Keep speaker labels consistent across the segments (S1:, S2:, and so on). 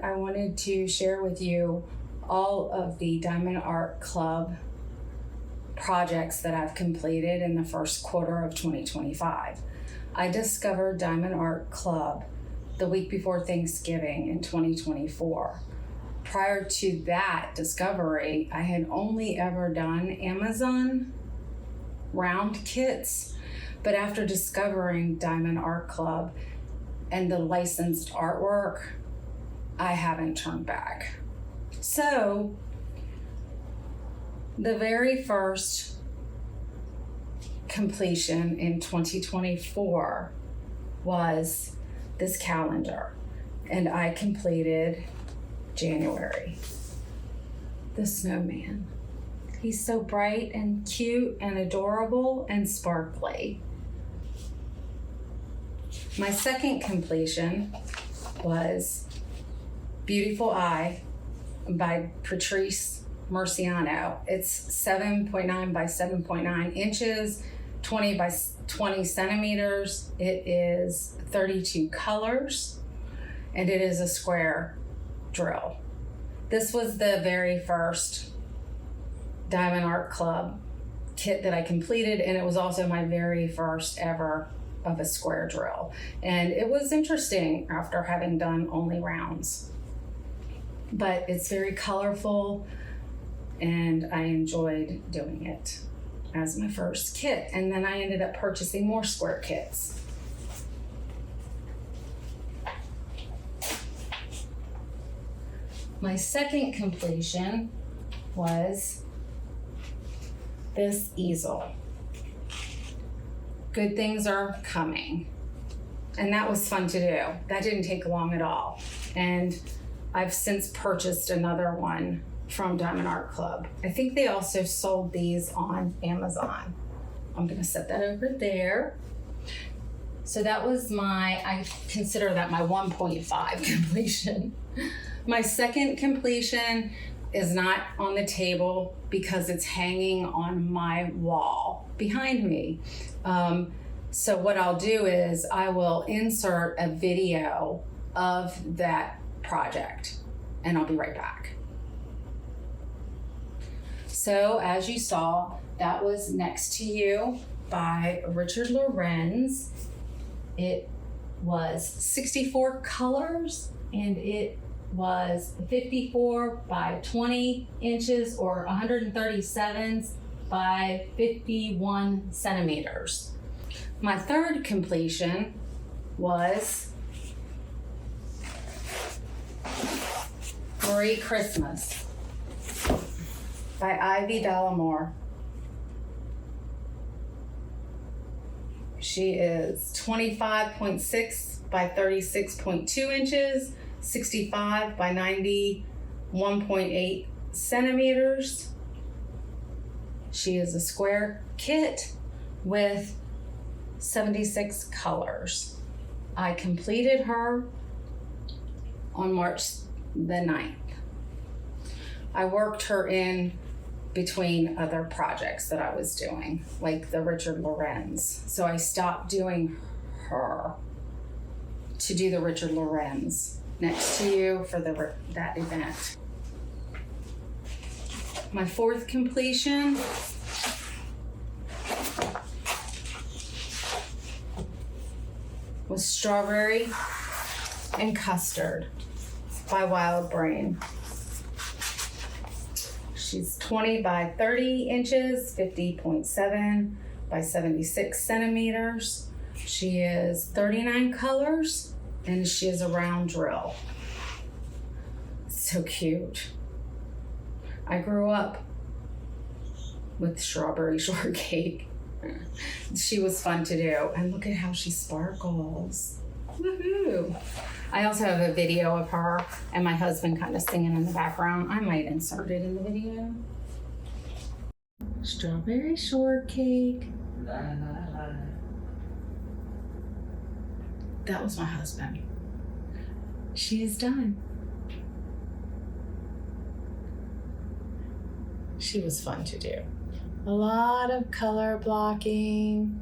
S1: I wanted to share with you all of the Diamond Art Club projects that I've completed in the first quarter of 2025. I discovered Diamond Art Club the week before Thanksgiving in 2024. Prior to that discovery, I had only ever done Amazon round kits, but after discovering Diamond Art Club and the licensed artwork, I haven't turned back. So the very first completion in 2024 was this calendar, and I completed January. The snowman. He's so bright and cute and adorable and sparkly. My second completion was Beautiful Eye by Patrice Murciano. It's 7.9 by 7.9 inches, 20 by 20 centimeters. It is 32 colors, and it is a square drill. This was the very first Diamond Art Club kit that I completed, and it was also my very first ever of a square drill. And it was interesting after having done only rounds. But it's very colorful, and I enjoyed doing it as my first kit. And then I ended up purchasing more square kits. My second completion was this easel. Good Things Are Coming. And that was fun to do. That didn't take long at all. And I've since purchased another one from Diamond Art Club. I think they also sold these on Amazon. I'm gonna set that over there. So that was I consider that my 1.5 completion. My second completion is not on the table because it's hanging on my wall behind me. So what I'll do is I will insert a video of that project, and I'll be right back. So as you saw, that was Next to You by Richard Lorenz. It was 64 colors, and it was 54 by 20 inches or 137 by 51 centimeters. My third completion was Merry Christmas by Ivy Dallimore. She is 25.6 by 36.2 inches, 65 by 91.8 centimeters. She is a square kit with 76 colors. I completed her on March the 9th. I worked her in between other projects that I was doing, like the Richard Lorenz. So I stopped doing her to do the Richard Lorenz Next to You for that event. My fourth completion was Strawberry and Custard by Wild Brain. She's 20 by 30 inches, 50.7 by 76 centimeters. She is 39 colors, and she is a round drill. So cute. I grew up with strawberry shortcake. She was fun to do, and look at how she sparkles. Woohoo! I also have a video of her and my husband kind of singing in the background. I might insert it in the video. Strawberry shortcake. La, la, la. That was my husband. She is done. She was fun to do. A lot of color blocking,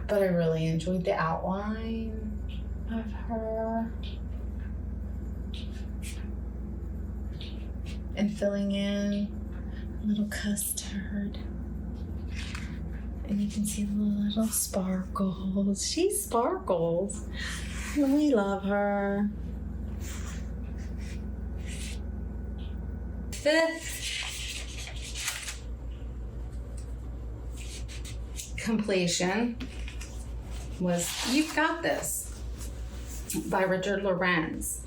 S1: but I really enjoyed the outline. of her. And filling in a little custard. And you can see the little sparkles. She sparkles. And we love her. Fifth completion was You've Got This by Richard Lorenz.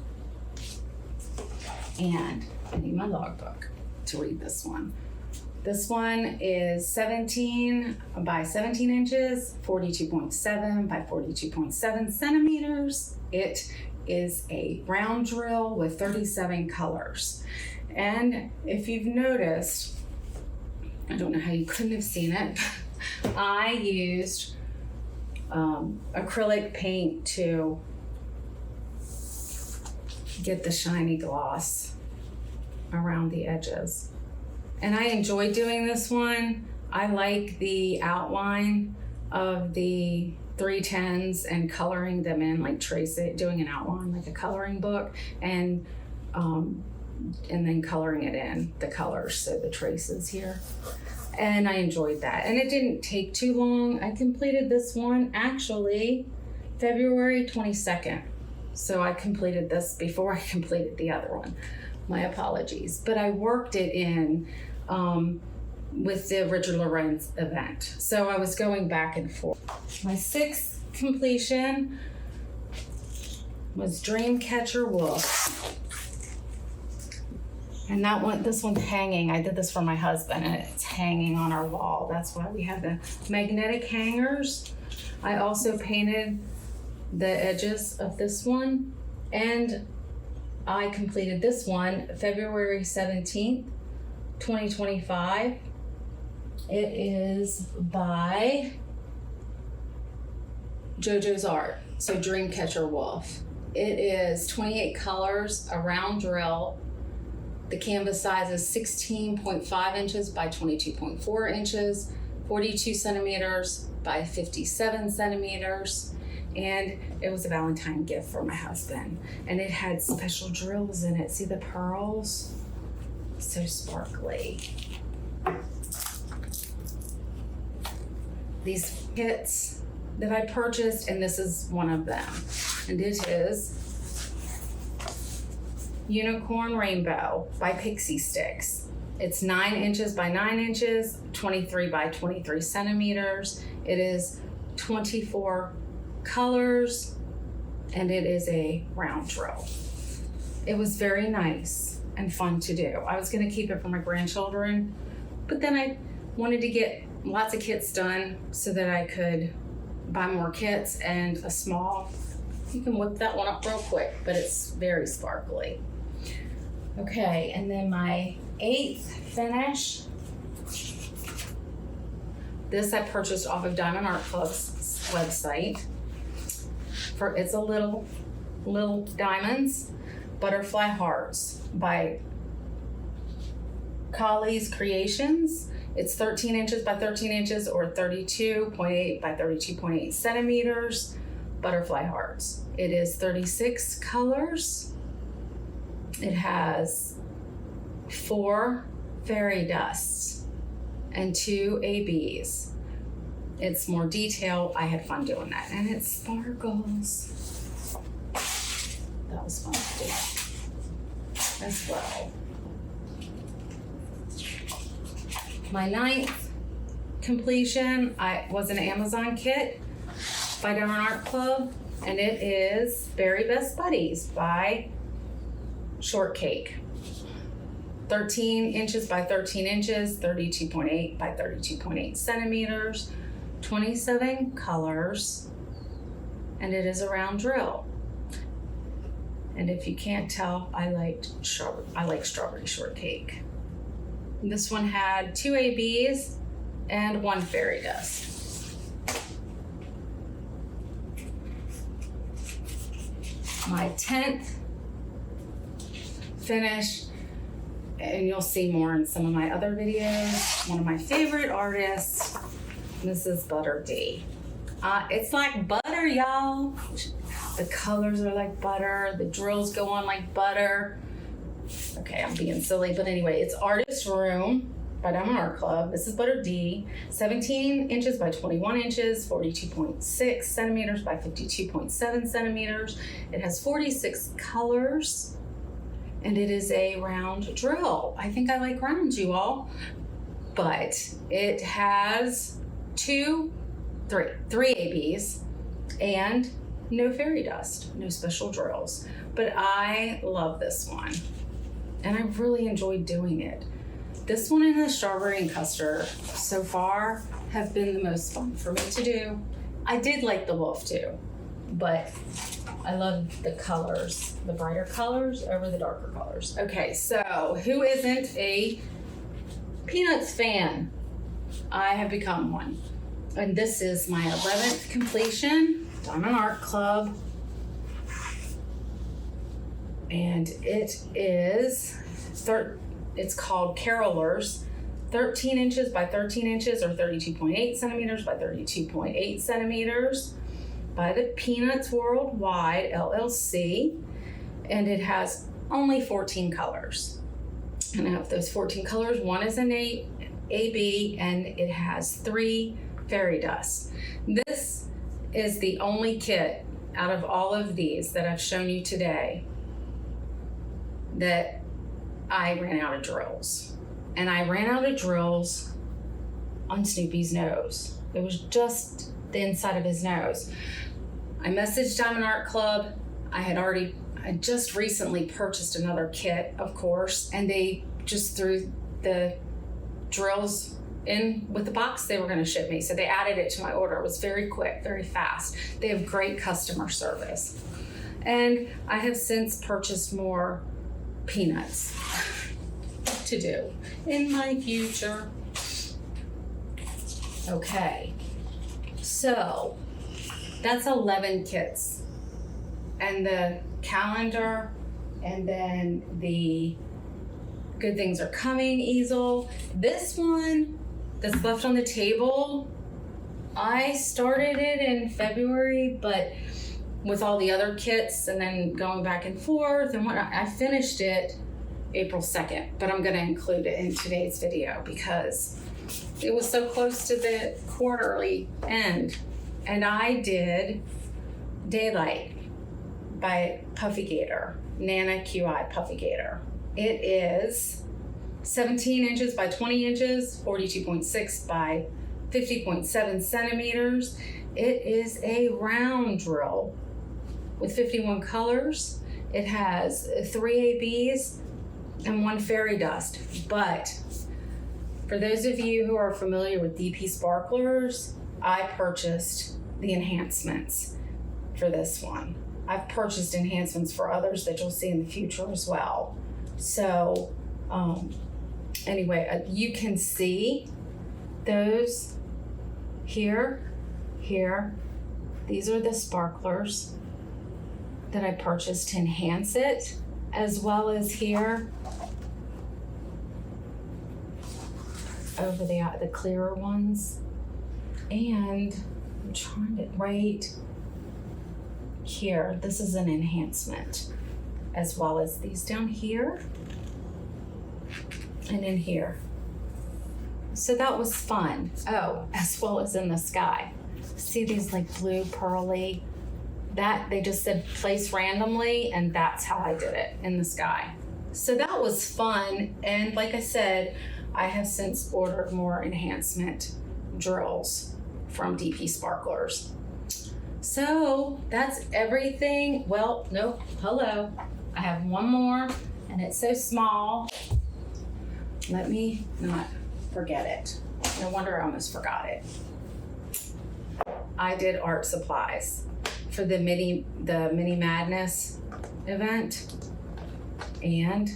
S1: And I need my logbook to read this one. This one is 17 by 17 inches, 42.7 by 42.7 centimeters. It is a round drill with 37 colors. And if you've noticed, I don't know how you couldn't have seen it, I used acrylic paint to get the shiny gloss around the edges. And I enjoy doing this one. I like the outline of the 310s and coloring them in, like doing an outline like a coloring book, and then coloring it in, the colors, so the traces here. And I enjoyed that. And it didn't take too long. I completed this one actually February 22nd. So I completed this before I completed the other one. My apologies. But I worked it in with the Richard Lorenz event. So I was going back and forth. My sixth completion was Dreamcatcher Wolf. And this one's hanging. I did this for my husband, and it's hanging on our wall. That's why we have the magnetic hangers. I also painted the edges of this one, and I completed this one February 17th, 2025. It is by JoJo's Art, so Dreamcatcher Wolf. It is 28 colors, a round drill. The canvas size is 16.5 inches by 22.4 inches, 42 centimeters by 57 centimeters. And it was a Valentine gift for my husband. And it had special drills in it. See the pearls? So sparkly. These kits that I purchased, and this is one of them. And it is Unicorn Rainbow by Pixie Sticks. It's 9 inches by 9 inches, 23 by 23 centimeters. It is 24 colors, and it is a round drill. It was very nice and fun to do. I was going to keep it for my grandchildren, but then I wanted to get lots of kits done so that I could buy more kits and a small. You can whip that one up real quick, but it's very sparkly. Okay, and then my eighth finish. This I purchased off of Diamond Art Club's website. It's a little diamonds, butterfly hearts by Kali's Creations. It's 13 inches by 13 inches or 32.8 by 32.8 centimeters, butterfly hearts. It is 36 colors. It has 4 fairy dusts and 2 ABs. It's more detailed. I had fun doing that. And it sparkles. That was fun to do as well. My ninth completion was an Amazon kit by Diamond Art Club, and it is Berry Best Buddies by Shortcake. 13 inches by 13 inches, 32.8 by 32.8 centimeters, 27 colors, and it is a round drill. And if you can't tell, I like strawberry shortcake. This one had 2 ABs and 1 fairy dust. My 10th finish, and you'll see more in some of my other videos. One of my favorite artists, Mrs. Butter D. It's like butter, y'all. The colors are like butter. The drills go on like butter. Okay, I'm being silly, but anyway, it's Artist Room by Diamond Art Club. This is butter D, 17 inches by 21 inches, 42.6 centimeters by 52.7 centimeters. It has 46 colors, and it is a round drill. I think I like rounds, you all. But it has three ABs and no fairy dust, no special drills. But I love this one, and I really enjoyed doing it. This one and the strawberry and custard so far have been the most fun for me to do. I did like the wolf too, but I love the colors, the brighter colors over the darker colors. Okay, so who isn't a Peanuts fan? I have become one. And this is my 11th completion, Diamond Art Club. And it is, it's called Carolers, 13 inches by 13 inches or 32.8 centimeters by 32.8 centimeters by the Peanuts Worldwide LLC. And it has only 14 colors. And out of those 14 colors, one is an AB, and it has 3 fairy dusts. This is the only kit out of all of these that I've shown you today that I ran out of drills. And I ran out of drills on Snoopy's nose. It was just the inside of his nose. I messaged Diamond Art Club. I just recently purchased another kit, of course, and they just threw the drills in with the box they were going to ship me. So they added it to my order. It was very quick, very fast. They have great customer service. And I have since purchased more Peanuts to do in my future. Okay, so that's 11 kits. And the calendar, and then the Good Things Are Coming easel. This one that's left on the table, I started it in February, but with all the other kits and then going back and forth and whatnot, I finished it April 2nd, but I'm gonna include it in today's video because it was so close to the quarterly end. And I did Daylight by Puffy Gator, Nana QI Puffy Gator. It is 17 inches by 20 inches, 42.6 by 50.7 centimeters. It is a round drill with 51 colors. It has 3 ABs and 1 fairy dust. But for those of you who are familiar with DP sparklers, I purchased the enhancements for this one. I've purchased enhancements for others that you'll see in the future as well. So anyway, you can see those here. These are the sparklers that I purchased to enhance it, as well as here over the clearer ones. And I'm trying to, right here, this is an enhancement, as well as these down here and in here. So that was fun. Oh, as well as in the sky. See these like blue pearly, that they just said place randomly, and that's how I did it in the sky. So that was fun. And like I said, I have since ordered more enhancement drills from DP Sparklers. So that's everything. Well, nope, hello. I have one more, and it's so small. Let me not forget it. No wonder I almost forgot it. I did art supplies for the Mini Madness event, and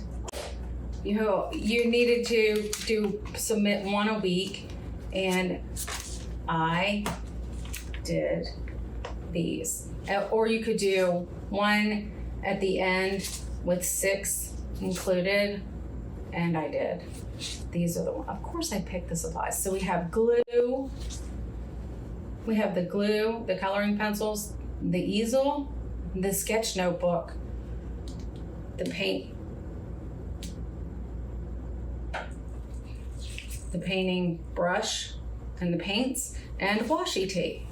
S1: you needed to submit one a week, and I did these. Or you could do one at the end with 6 included, and I did. These are the ones. Of course I picked the supplies. So we have glue, we have the glue, the coloring pencils, the easel, the sketch notebook, the painting brush and the paints, and washi tape.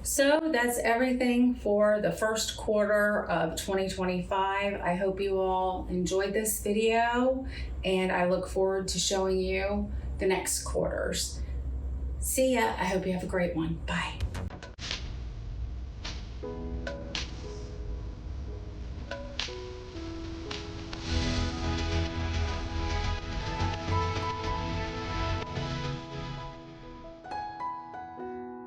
S1: So that's everything for the first quarter of 2025. I hope you all enjoyed this video, and I look forward to showing you the next quarters. See ya. I hope you have a great one. Bye.